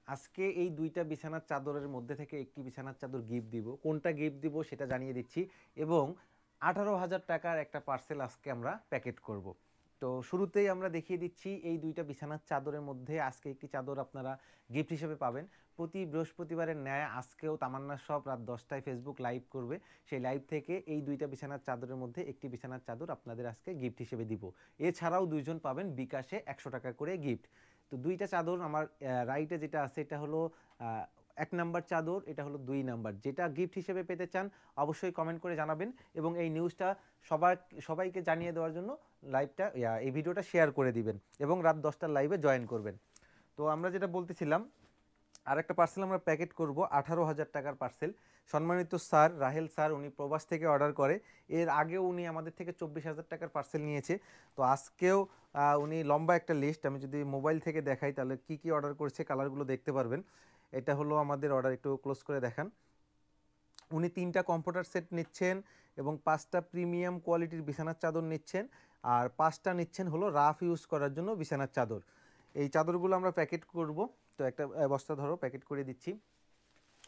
আজকে এই দুইটা বিছানার চাদরের মধ্যে থেকে একটি বিছানার চাদর গিফট দিব। কোনটা গিফট দিব সেটা জানিয়ে দিচ্ছি এবং 18,000 টাকার একটা পার্সেল আজকে আমরা প্যাকেট করব। তো শুরুতেই আমরা দেখিয়ে দিচ্ছি এই দুইটা বিছানার চাদরের মধ্যে আজকে একটি চাদর আপনারা গিফট হিসেবে পাবেন। প্রতি বৃহস্পতিবারের ন্যায় আজকেও তামান্না শপ রাত 10টায় ফেসবুক লাইভ করবে। সেই লাইভ থেকে এই দুইটা বিছানার চাদরের মধ্যে একটি বিছানার চাদর আপনাদের আজকে গিফট হিসেবে দিব। এছাড়াও দুইজন পাবেন বিকাশে 100 টাকা করে গিফট। তো দুইটা চাদর আমার রাইটে যেটা আছে এটা হলো 1 নাম্বার চাদর, এটা হলো 2 নাম্বার। যেটা গিফট হিসেবে পেতে চান অবশ্যই কমেন্ট করে জানাবেন এবং এই নিউজটা সবাইকে জানিয়ে দেওয়ার জন্য লাইভটা এই ভিডিওটা শেয়ার করে দিবেন এবং রাত 10টার লাইভে জয়েন করবেন। তো আমরা যেটা বলতেছিলাম, আরেকটা পার্সেল আমরা প্যাকেট করব 18,000 টাকার পার্সেল। সম্মানিত স্যার রাহেল স্যার, উনি প্রবাস থেকে অর্ডার করে। এর আগেও উনি আমাদের থেকে 24,000 টাকার পার্সেল নিয়েছে। তো আজকেও উনি লম্বা একটা লিস্ট, আমি যদি মোবাইল থেকে দেখাই তাহলে কি কি অর্ডার করেছে কালারগুলো দেখতে পারবেন। এটা হলো আমাদের অর্ডার, একটু ক্লোজ করে দেখান। উনি 3টা কম্পিউটার সেট নিচ্ছেন এবং 5টা প্রিমিয়াম কোয়ালিটির বিছানার চাদর নিচ্ছেন আর 5টা নিচ্ছেন হলো রাফ ইউজ করার জন্য বিছানার চাদর। এই চাদরগুলো আমরা প্যাকেট করব। তো একটা বস্তা ধরো, প্যাকেট করে দিচ্ছি।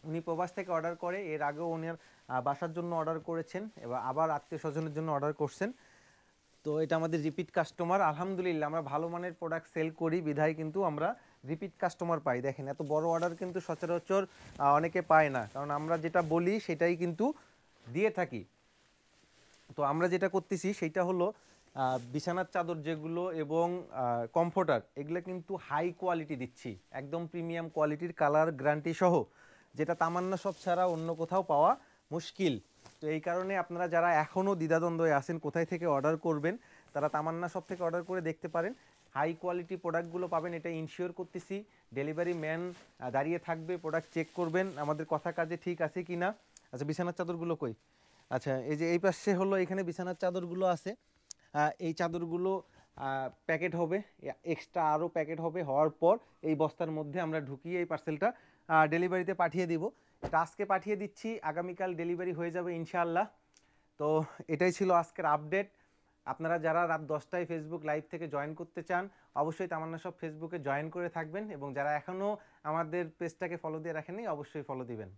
উনি প্রবাস থেকে অর্ডার করে, এর আগেও উনি বাসার জন্য অর্ডার করেছেন এবার আবার আত্মীয় স্বজনের জন্য অর্ডার করছেন। তো এটা আমাদের রিপিট কাস্টমার। আলহামদুলিল্লাহ আমরা ভালো মানের প্রোডাক্ট সেল করি বিধায় কিন্তু আমরা রিপিট কাস্টমার পাই। দেখেন এত বড় অর্ডার কিন্তু সচরাচর অনেকে পায় না, কারণ আমরা যেটা বলি সেটাই কিন্তু দিয়ে থাকি। তো আমরা যেটা করতেছি সেটা হলো বিছানার চাদর যেগুলো এবং কমফোর্টার, এগুলো কিন্তু হাই কোয়ালিটি দিচ্ছি, একদম প্রিমিয়াম কোয়ালিটির, কালার গ্যারান্টি সহ, যেটা তামান্না শপ ছাড়া অন্য কোথাও পাওয়া মুশকিল। তো এই কারণে আপনারা যারা এখনও দ্বিধাদ্বন্দ্বে আছেন কোথায় থেকে অর্ডার করবেন, তারা তামান্না শপ থেকে অর্ডার করে দেখতে পারেন। হাই কোয়ালিটি প্রোডাক্টগুলো পাবেন, এটা ইনশিওর করতেছি। ডেলিভারি ম্যান দাঁড়িয়ে থাকবে, প্রোডাক্ট চেক করবেন আমাদের কথা কাজে ঠিক আছে কি না। আচ্ছা বিছানার চাদরগুলো কই? আচ্ছা এই যে এই পাশে হলো, এখানে বিছানার চাদরগুলো আছে। এই চাদরগুলো প্যাকেট হবে, এক্সট্রা আরও প্যাকেট হবে, হওয়ার পর এই বস্তার মধ্যে আমরা ঢুকিয়ে এই পার্সেলটা ডেলিভারিতে পাঠিয়ে দিব। এটা আজকে পাঠিয়ে দিচ্ছি, আগামীকাল ডেলিভারি হয়ে যাবে ইনশাআল্লাহ। তো এটাই ছিল আজকের আপডেট। আপনারা যারা রাত 10টায় ফেসবুক লাইভ থেকে জয়েন করতে চান অবশ্যই তামান্না শপ ফেসবুকে জয়েন করে থাকবেন এবং যারা এখনও আমাদের পেজটাকে ফলো দিয়ে রাখেননি অবশ্যই ফলো দিবেন।